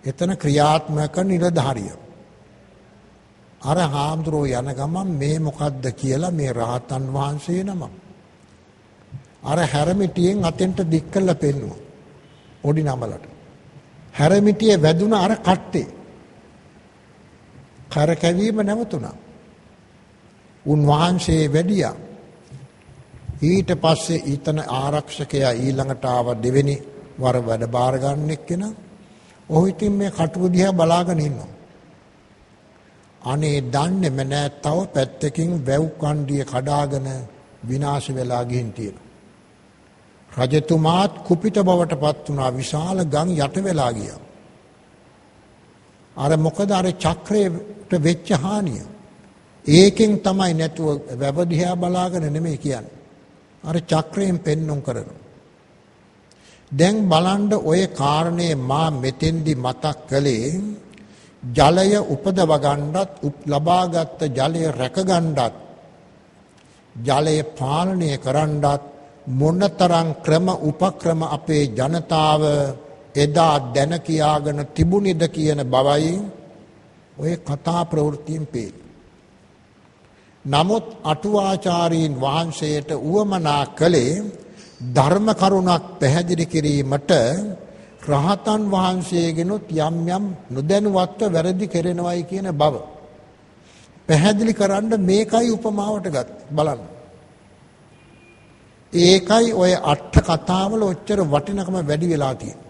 එතන ක්‍රියාත්මක නිලධාරිය. අර හාමුදුරුවෝ යන ගමන් මේ මොකද්ද කියලා මේ රහතන් වහන්සේ නම අර හැරමිටියෙන් අතෙන්ට දික් කළා පෙන්නුවා. පොඩි නමලට. හැරමිටියේ වැදුන අර කට්ටේ. කරකැවීම නැවතුණා. උන්වහන්සේ වැඩියා. ඊට පස්සේ ඊතන ආරක්ෂකයා ඊළඟට ආව දෙවෙනි වර වැඩ බාර ගන්න එක්කෙනා. ඔහු ඉතින් මේ කටුව දිහා බලාගෙන ඉන්නවා. අනේ දන්නේම නෑ තව පැත්තකින් වැව් කණ්ඩිය කඩාගෙන විනාශ වෙලා ගිහින් තියෙනවා. රජතුමාත් කුපිත බවට පත් වුණා. විශාල ගම් යට වෙලා ගියා. අර මොකද අර චක්‍රයට වෙච්ච හානිය. ඒකෙන් තමයි නැතුව වැව දිහා බලාගෙන නෙමෙයි කියන්නේ. අර චක්‍රයෙන් පෙන්눔 කරනවා. දැන් බලන්න ඔය කාරණේ මා මෙතෙන්දි මතක් කළේ ජලය උපදව ගන්නත් ලබාගත් ජලය රැක ගන්නත් ජලය පාලනය කරන්නත් මොනතරම් ක්‍රම උපක්‍රම අපේ ජනතාව එදා දැන කියාගෙන තිබුණේද කියන බවයි ඔය කතා ප්‍රවෘත්තියෙන් පේන්නේ. නමුත් අටුවාචාරීන් වහන්සේට උවමනා කළේ ධර්ම කරුණක් පැහැදිලි කිරීමට රහතන් වහන්සේගෙනුත් යම් යම් නොදැනුවත්ව වැරදි කෙරෙනවයි කියන බව පැහැදිලි කරන්න මේකයි උපමාවට ගත් බලන්න. ඒකයි ඔය අට කතාවල ඔච්චර වටිනකම වැඩි වෙලා තියෙන්නේ.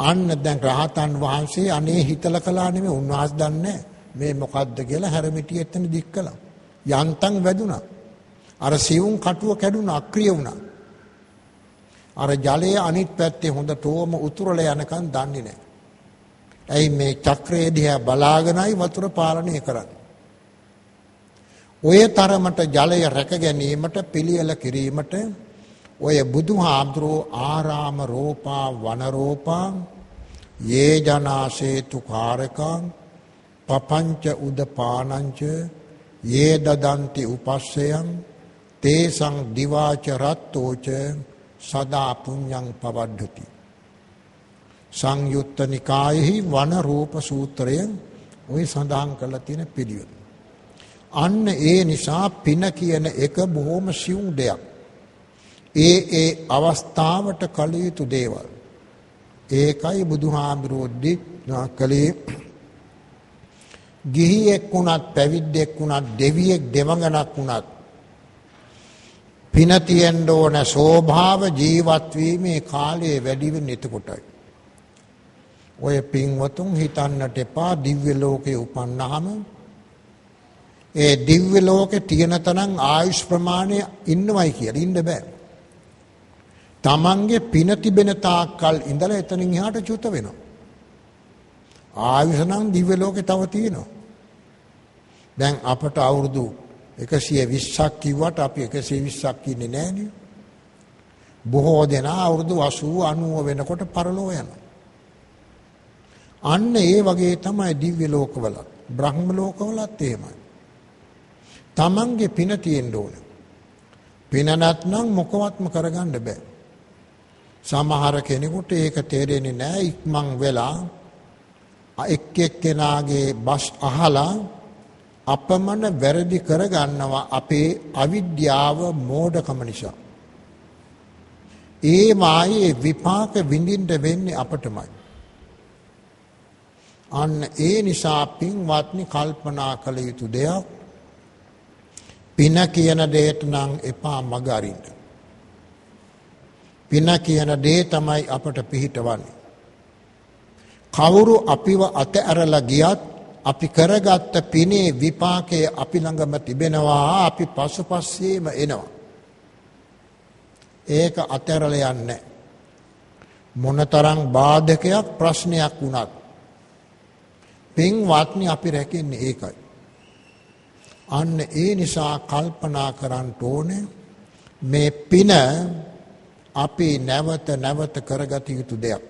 අන්න දැන් රහතන් වහන්සේ අනේ හිතලා කළා නෙමෙයි උන්වහන්සේ දන්නේ මේ මොකද්ද කියලා හැරමිටිය එතන දික් කළා. යන්තම් වැදුනා. අර සිවුම් කටුව කැඩුනා අක්‍රිය වුණා. අර ජලයේ අනිත් පැත්තේ හොඳටම උතුරලා යනකන් දන්නේ නැහැ. ඇයි මේ චක්‍රයේ දිහා බලාගෙනයි වතුර පාලනය කරන්නේ. ඔය තරමට ජලය රැක ගැනීමට පිළියෙල කිරීමට ඔය බුදුහාමුදුරෝ ආරාම රෝපා වන රෝපා යේ ජනාසේතු කාරකං පපංච උදපානංච යේ දදන්ති උපස්සයං තේසං දිවාච රත්තෝච සදා පුඤ්ඤං පවඩ්ඩති සංයුත්ත නිකායෙහි වන රූප සූත්‍රයෙන් ওই සඳහන් කරලා තියෙන පිළිවෙල. අන්න ඒ නිසා පින කියන එක බොහොම සියුම් දෙයක්. ඒ අවස්ථාවට කළ යුතු දේවල්. ඒකයි බුදුහාමුදුරුවෝ දිනා කලේ ගිහියෙක් වුණත් පැවිද්දෙක් වුණත් දෙවියෙක් දෙවඟනක් වුණත් පින තියෙන්න ඕන ස්වභාව ජීවත් වීමේ කාලය වැඩි වෙන්නේ එතකොටයි. ඔය පින්වතුන් හිතන්නට එපා දිව්‍ය ලෝකේ උපන්නාම ඒ දිව්‍ය ලෝකේ තියෙන තරම් ආයුෂ් ප්‍රමාණය ඉන්නවයි කියලා ඉන්න බෑ. තමන්ගේ පින තිබෙන තාක්කල් ඉඳලා එතනින් එහාට චුත වෙනවා. ආයුෂ නම් දිව්‍ය ලෝකේ තව තියෙනවා. දැන් අපට අවුරුදු 120ක් කිව්වට අපි 120ක් ඉන්නේ නෑනේ. බොහෝ දෙනා අවුරුදු 80 90 වෙනකොට පරලෝ යනවා. අන්න ඒ වගේ තමයි දිව්‍ය ලෝකවල බ්‍රහ්ම ලෝකවලත් එහෙමයි. තමන්ගේ පින තියෙන්න ඕන. පින නැත්නම් මොකවත්ම කරගන්න බෑ. සමහර කෙනෙකුට ඒක තේරෙන්නේ නැහැ ඉක්මන් වෙලා එක් එක්කෙනාගේ බස් අහලා අපමණ වැරදි කරගන්නවා අපේ අවිද්‍යාව මෝඩකම නිසා. ඒ මායේ විපාක විඳින්න වෙන්නේ අපටමයි. අන්න ඒ නිසා පින්වත්නි කල්පනා කළ යුතු දෙයක් පින කියන දෙයට නම් එපා මග අරින්න. පින කියන දේ තමයි අපට පිහිටවන්නේ. කවුරු අපිව අතහැරලා ගියත් අපි කරගත්ත පිනේ විපාකයේ අපි ළඟම තිබෙනවා. අපි පසුපස්සේම එනවා. ඒක අතහැරලා යන්නේ මොනතරම් බාධකයක් ප්‍රශ්නයක් වුණත් පින්වත්නි අපි රැකෙන්නේ ඒකයි. අන්න ඒ නිසා කල්පනා කරන්න ඕනේ මේ පින අපි නැවත නැවත කරගත යුතු දෙයක්.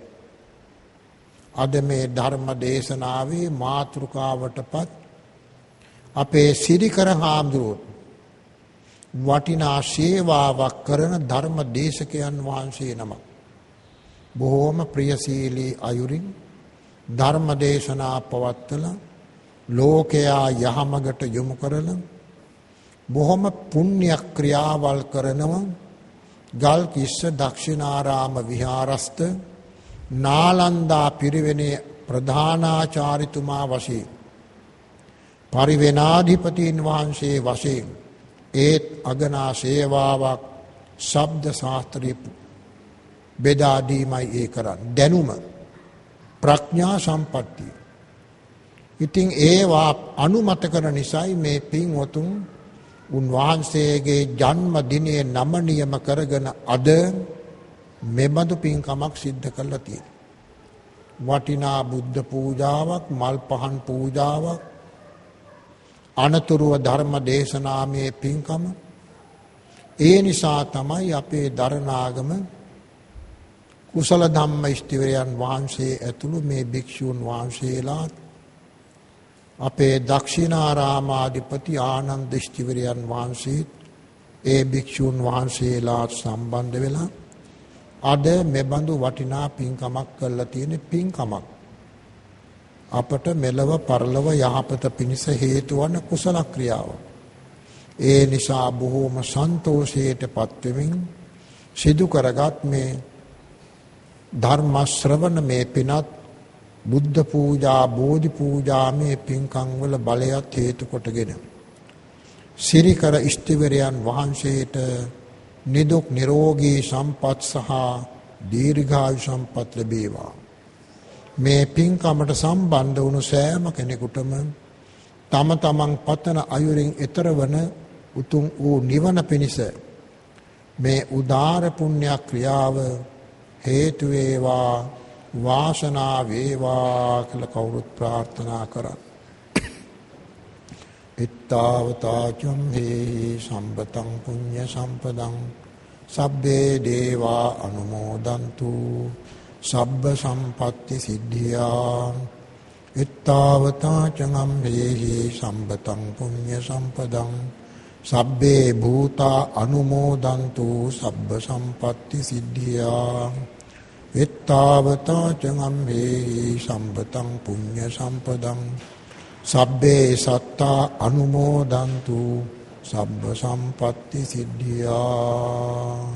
අද මේ ධර්ම දේශනාවේ මාතෘකාවටපත් අපේ සිරිකර හාමුදුරුවෝ වටිනා සේවාවක් කරන ධර්ම දේශකයන් වහන්සේ නමක්. බොහෝම ප්‍රියශීලී අයුරින් ධර්ම දේශනා පවත්වලා ලෝකයා යහමගට යොමු කරලා බොහොම පුණ්‍ය ක්‍රියාවල් කරනවා. ගල්කිස්ස දක්ෂිනාරාම විහාරස්ත නාලන්දා පිරිවෙනේ ප්‍රධානාචාර්යතුමා වශයෙන් පරිවෙනාධිපතීන් වහන්සේ වශයෙන් ඒත් අගනා සේවාවක් ශබ්ද ශාස්ත්‍රයේ බෙදා දීමයි ඒ කරන්නේ. දැනුම ප්‍රඥා සම්පත්තිය. ඉතින් ඒවා අනුමත කරන නිසායි මේ පින්වතුන් උන්වහන්සේගේ ජන්ම දිනයේ නම නියම කරගෙන අද මෙබඳු පින්කමක් සිද්ධ කරලා තියෙනවා. වටිනා බුද්ධ පූජාවක්, මල් පහන් පූජාවක්, අනතුරුව ධර්ම දේශනාමේ පින්කම ඒ නිසා තමයි අපේ දරණාගම කුසල ධම්ම ඉෂ්ටිවරයන් වහන්සේ ඇතුළු මේ භික්ෂූන් වහන්සේලා අපේ දක්ෂිනාරාමාධිපති ආනන්ද ඉෂ්ටිවරයන් වහන්සේ ඒ භික්ෂූන් වහන්සේලා සම්බන්ධ වෙලා අද මෙබඳු වටිනා පින්කමක් කරලා තියෙන පින්කමක් අපට මෙලව පරලොව යහපත පිණිස හේතු වන කුසල ක්‍රියාව. ඒ නිසා බොහෝම සන්තෝෂයටපත් වෙමින් සිදු කරගත් මේ ධර්ම ශ්‍රවණ මේ පිනත් බුද්ධ පූජා බෝධි පූජා මේ පින්කම් වල බලයත් හේතු කොටගෙන සිරිකර ඉෂ්ටිවරයන් වහන්සේට නිදුක් නිරෝගී සම්පත් සහ දීර්ඝායු සම්පත් ලැබේවා. මේ පින්කමට සම්බන්ධ වුණු සෑම කෙනෙකුටම තම තමන් පතන අයුරින් ඈතර වන උතුම් වූ නිවන පිණිස මේ උදාර පුණ්‍ය ක්‍රියාව හේතු වේවා වාසනා වේවා කියලා කවුරුත් ප්‍රාර්ථනා කරා. ittavata චම්හි සම්පතං පුඤ්ඤ සම්පදං සබ්බේ දේවා අනුමෝදන්තු සබ්බ සම්පatti සිද්ධියා ittavata චම්හි සම්පතං පුඤ්ඤ සම්පදං සබ්බේ භූතා අනුමෝදන්තු සබ්බ සම්පatti සිද්ධියා ittavata චම්හි සම්පතං පුඤ්ඤ සම්පදං සබ්බේ සත්තා අනුමෝදන්තු සබ්බ සම්පatti සිද්ධියා.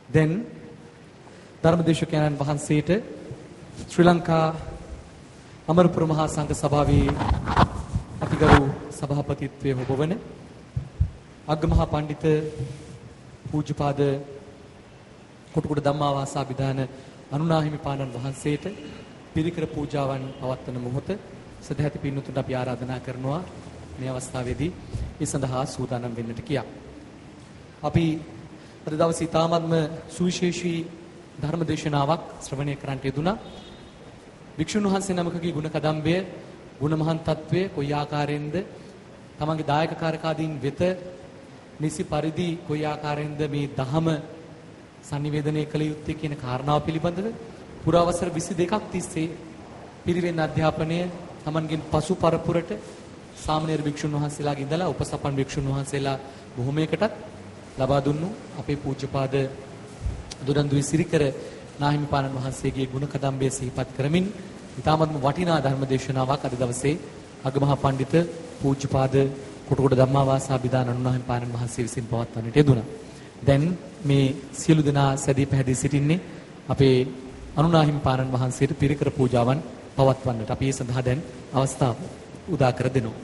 දැන් ධර්මදේශකයන්න් වහන්සේට ශ්‍රී ලංකා අමරපුර මහා සංඝ සභාවේ අතිගරු සභාපතිත්වයේ ඔබවන අග්ගමහා පඬිත පූජ්‍යපාද කොටුකුඩ ධම්මාවාසාභිදාන අනුනාහිමිපාණන් වහන්සේට පිරිකර පූජාවන් පවත්වන මොහොත සදැහැති පින්වතුන්ට අපි ආරාධනා කරනවා මේ අවස්ථාවේදී ඒ සඳහා සූදානම් වෙන්නට කියා. අපි අද දවසේ තාමත්ම සුවිශේෂී ධර්ම දේශනාවක් ශ්‍රවණය කරන්නට යෙදුණා. වික්ෂුන් වහන්සේ නමකගේ ගුණ කදම්බය ගුණ මහන් තත්වය කොයි ආකාරයෙන්ද තමන්ගේ දායකකාරකාදීන් වෙත නිසි පරිදි කොයි ආකාරයෙන්ද මේ ධහම sannivedanaya කළ යුත්තේ කියන කාරණාව පිළිබඳව පුරාවසර 22ක් තිස්සේ පිරිවෙන් අධ්‍යාපනය තමන්ගෙන් පසු පරපුරට සාමණේර වික්ෂුන් වහන්සේලාගේ ඉඳලා උපසපන් වික්ෂුන් වහන්සේලා බොහොමයකටත් ලබා දුන්නු අපේ පූජ්‍යපාද දුරන්දුයි සිරිකර නාහිමිපාණන් වහන්සේගේ ගුණ කදම්බය සිහිපත් කරමින් ඉතාමත්ම වටිනා ධර්ම දේශනාවක් අද දවසේ අගමහා පඬිත පූජ්‍යපාද කොටුකොඩ ධම්මාවාසාභිදාන අනුනාහිමිපාණන් වහන්සේ විසින් පවත්වන්නට යෙදුණා. දැන් මේ සියලු දෙනා සැදී පැහැදී සිටින්නේ අපේ අනුනාහිමිපාණන් වහන්සේට පිරිකර පූජාවන් පවත්වන්නට. අපි ඒ සඳහා දැන් අවස්ථාව උදා කර දෙනවා.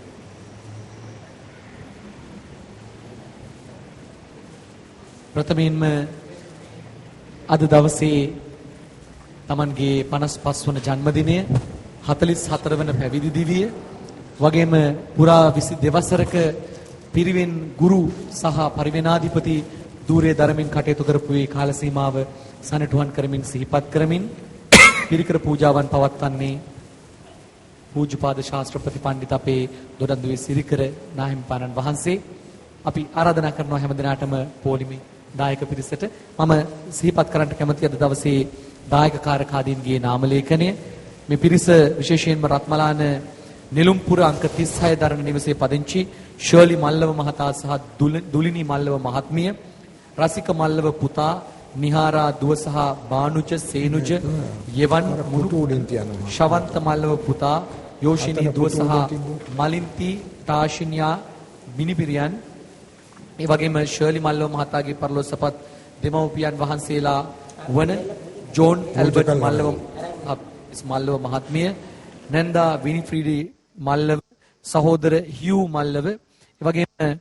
ප්‍රථමයෙන්ම අද දවසේ තමන්ගේ 55 වන ජන්මදිනය 44 වන පැවිදි දිවිය වගේම පුරා 22 වසරක පිරිවෙන් ගුරු සහ පරිවෙනාධිපති ධූරයේ ධර්මෙන් කටයුතු කරපු ඒ කාල සීමාව සනටුවන් කරමින් සිහිපත් කරමින් පිරිකර පූජාවන් පවත්වන්නේ පූජ්‍යපාද ශාස්ත්‍රපති පඬිත අපේ දොඩන්දුවේ සිරිකර නාහිමිපාණන් වහන්සේ. අපි ආරාධනා කරනවා හැම දිනාටම පොලිමේ දායක පිරිසට මම සිහිපත් කරන්නට කැමති අද දවසේ දායක කාරකාදීන්ගේ නාම ලේඛනය මේ පිරිස විශේෂයෙන්ම රත්මලාන නෙළුම්පුර අංක 36 දරණ නිවසේ පදිංචි ෂර්ලි මල්ලව මහතා සහ දුලිනි මල්ලව මහත්මිය, රසික මල්ලව පුතා, නිහාරා දුව සහ බානුජ සේනුජ යෙවන් මුණුපුඩින් තියනවා. ශවන්ත මල්ලව පුතා, යෝෂිනී දුව සහ මලින්ති තාෂින්යා මිනිපිරියන්, ඒ වගේම ෂර්ලි මල්ලව මහතාගේ පරලොස්සපත් දෙමව්පියන් වහන්සේලා වන ජෝන් ඇල්බර්ට් මල්ලව මහත්මිය, නැන්දා විනිෆ්‍රීඩි මල්ලව, සහෝදර හියු මල්ලව, ඒ වගේම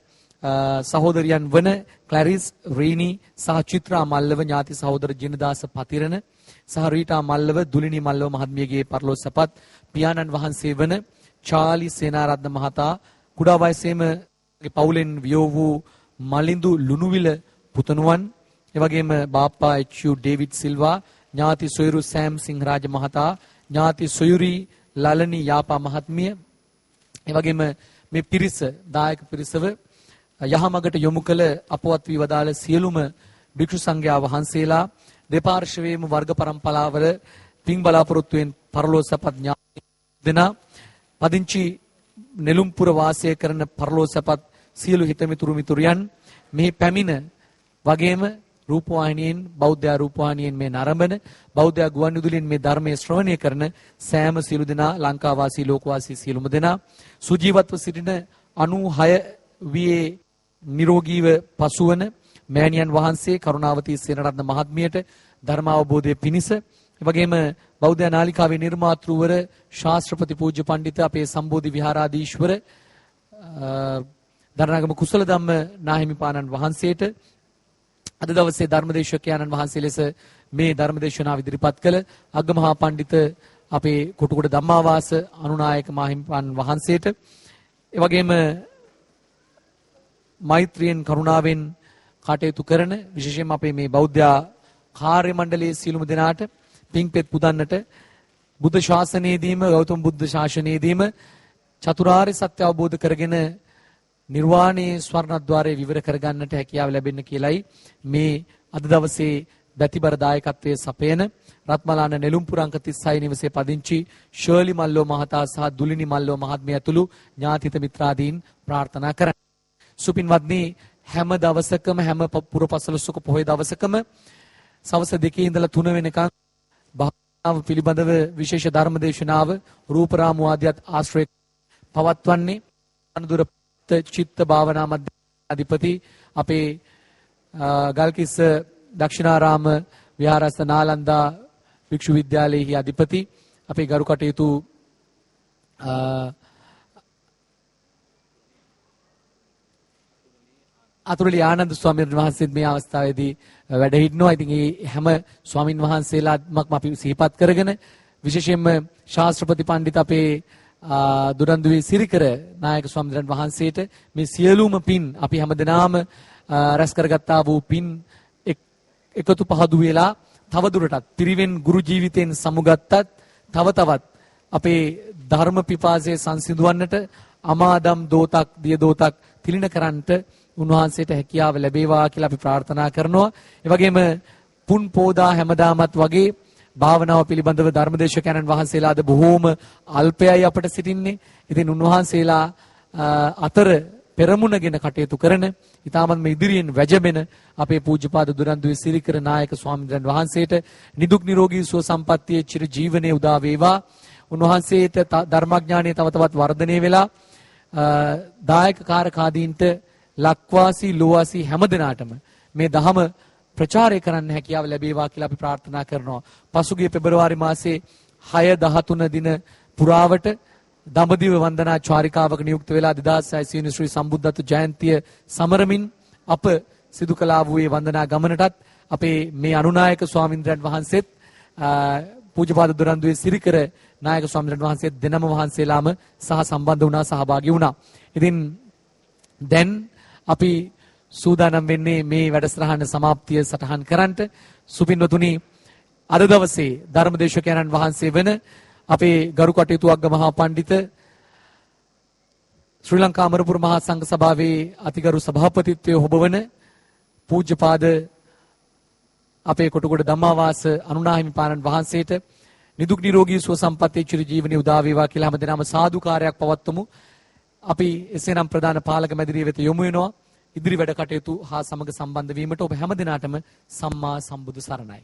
සහෝදරියන් වන ක්ලැරිස් රීනි සහ චිත්‍රා මල්ලව, ඥාති සහෝදර ජිනදාස පතිරණ සහ රීටා මල්ලව, දුලිනි මල්ලව මහත්මියගේ පරලොස්සපත් පියාණන් වහන්සේ වන චාලි සේනාරත්න මහතා, කුඩා වයසේම පවුලෙන් වියෝ වූ මලින්දු ලුණුවිල පුතණුවන්, ඒ වගේම බාප්පා එච්.යු. ඩේවිඩ් සිල්වා, ඥාති සොයුරු සෑම් සිංහරාජ මහතා, ඥාති සොයුරි ලලනි යාපා මහත්මිය, ඒ වගේම මේ පිරිස දායක පිරිසව යහමගට යොමු කළ අපවත් වී වදාළ සියලුම භික්ෂු සංඝයා වහන්සේලා, දෙපාර්ශ්වයේම වර්ග පරම්පරාවල පින් බලාපොරොත්තුවෙන් පරලෝසපත් ඥාති දෙනා, පදිංචි නෙළුම්පුර වාසය කරන පරලෝසපත් සියලු හිතමිතුරු මිතුරියන්, මේ පැමිණ වගේම රූපවාහිනියෙන් බෞද්ධ රූපවාහිනියෙන් මේ නරඹන බෞද්ධ ගුවන්විදුලියෙන් මේ ධර්මයේ ශ්‍රවණය කරන සෑම සියලු දෙනා, ලංකාවාසී ලෝකවාසී සියලුම දෙනා, සුජීවත්ව සිටින 96 වියේ නිරෝගීව පසුවන මෑණියන් වහන්සේ කරුණාවතී සේනරත්න මහත්මියට ධර්ම අවබෝධයේ පිණිස, එවැගේම බෞද්ධ නාලිකාවේ නිර්මාතෘවර ශාස්ත්‍රපති පූජ්‍ය පඬිත අපේ සම්බෝධි විහාරාධීශවර දරණගම කුසල ධම්ම නාහිමිපාණන් වහන්සේට අද දවසේ ධර්මදේශකයන්න් වහන්සේ ලෙස මේ ධර්මදේශනාව ඉදිරිපත් කළ අග්ගමහා පඬිත අපේ කොටුගොඩ ධම්මාවාස අනුනායක මාහිමිපාණන් වහන්සේට, එවැගේම මෛත්‍රියෙන් කරුණාවෙන් කටයුතු කරන විශේෂයෙන්ම අපේ මේ බෞද්ධ කාර්ය මණ්ඩලයේ සියලුම දෙනාට පින්පෙත් පුදන්නට, බුද්ධ ශාසනයේදීම ගෞතම බුද්ධ ශාසනයේදීම චතුරාර්ය සත්‍ය අවබෝධ කරගෙන නිර්වාණයේ ස්වර්ණද්වාරයේ විවර කරගන්නට හැකියාව ලැබෙන්න කියලයි මේ අද දවසේ බැතිබර දායකත්වයේ සපයන රත්මලාන නෙළුම්පුර අංක 36 නිවසේ පදිංචි ශර්ලි මල්ලෝ මහතා සහ දුලිනි මල්ලෝ මහත්මිය ඇතුළු ඥාතිත මිත්‍රාදීන් ප්‍රාර්ථනා කරා. සුපින්වත්නි, හැම දවසකම හැම පුරපසළොස්වක පොහොය දවසකම සවස් 2 ඉඳලා 3 වෙනකන් භාවනාව පිළිබඳව විශේෂ ධර්ම දේශනාව රූපරාමු ආදියත් ආශ්‍රය පවත්වන්නේ අනුදුර චිත්ත භාවනා මධ්‍යාධිපති අපේ ගල්කිස්ස දක්ෂිනාරාම විහාරස්ථ නාලන්දා වික්ෂු විද්‍යාලයේ අධිපති අපේ ගරු කටයුතු අතුරුලි ආනන්ද ස්වාමීන් වහන්සේ මේ අවස්ථාවේදී වැඩ හිටිනවා. ඉතින් මේ හැම ස්වාමින් වහන්සේලාත්මක්ම අපි සිහිපත් කරගෙන විශේෂයෙන්ම ශාස්ත්‍රපති පඬිත් අපේ දුරන්දුවේ සිරිකර නායක ස්වාමීන් වහන්සේට මේ සියලුම පින් අපි හැමදෙනාම රැස් කරගත්තා වූ පින් එකතු පහදු වෙලා තවදුරටත් පිරිවෙන් ගුරු ජීවිතයෙන් සමුගත්තත් තව තවත් අපේ ධර්ම පිපාසය සංසිඳවන්නට අමාදම් දෝතක් දිය දෝතක් තිලින කරන්නට උන්වහන්සේට හැකියාව ලැබේවා කියලා අපි ප්‍රාර්ථනා කරනවා. ඒ වගේම පුන් පෝදා හැමදාමත් වගේ භාවනාව පිළිබඳව ධර්මදේශකයන්න් වහන්සේලාද බොහෝම අල්පයයි අපට සිටින්නේ. ඉතින් උන්වහන්සේලා අතර පෙරමුණගෙන කටයුතු කරන ඊටමත් ඉදිරියෙන් වැජබෙන අපේ පූජ්‍යපාද දුරන්දුවේ සිරිකර නායක ස්වාමීන් වහන්සේට නිදුක් නිරෝගී සුව සම්පන්නියේ චිර ජීවනයේ උදා වේවා. උන්වහන්සේට ධර්මඥානය තව තවත් වර්ධනය වෙලා දායක කාරකාදීන්ට ලක්වාසී ලෝවාසී හැම දිනාටම මේ ධහම ප්‍රචාරය කරන්න හැකියාව ලැබේවා කියලා අපි ප්‍රාර්ථනා කරනවා. පසුගිය පෙබරවාරි මාසේ 6-13 දින පුරාවට දඹදිව වන්දනා චාරිකාවක නියුක්ත වෙලා 2600 වෙනි ශ්‍රී සම්බුද්ධත්ව ජයන්තිය සමරමින් අප සිදු කළා වූ වන්දනා ගමනටත් අපේ මේ අනුනායක ස්වාමින්ද්‍රයන් වහන්සේත් පූජ්‍යපාද දුරන්දුවේ සිරිකර නායක ස්වාමින්ද්‍රයන් වහන්සේත් දෙනම වහන්සේලාම සහ සම්බන්ධ වුණා, සහභාගී වුණා. ඉතින් දැන් අපි සූදානම් වෙන්නේ මේ වැඩසටහන සමාප්තිය සටහන් කරන්නට. සුපින්වතුනි, අද දවසේ ධර්මදේශකයන්න් වහන්සේ වෙන අපේ ගරු කටයුතු අග්ගමහා පඬිත ශ්‍රී ලංකා අමරපුර මහා සංඝ සභාවේ අතිගරු සභාපතිත්වයේ හොබවන පූජ්‍යපාද අපේ කොටුගොඩ ධම්මාවාස අනුනාහිමිපාණන් වහන්සේට නිදුක් නිරෝගී සුව සම්පන්නියේ චිර ජීවනයේ උදා වේවා කියලා හැමදෙනාම සාදුකාරයක් පවත්වමු. අපි එසේනම් ප්‍රධාන පාලක මැදිරිය වෙත යොමු වෙනවා. ඉදිරි වැඩ කටයුතු හා සමග සම්බන්ධ වීමට ඔබ හැමදෙනාටම සම්මා සම්බුදු සරණයි.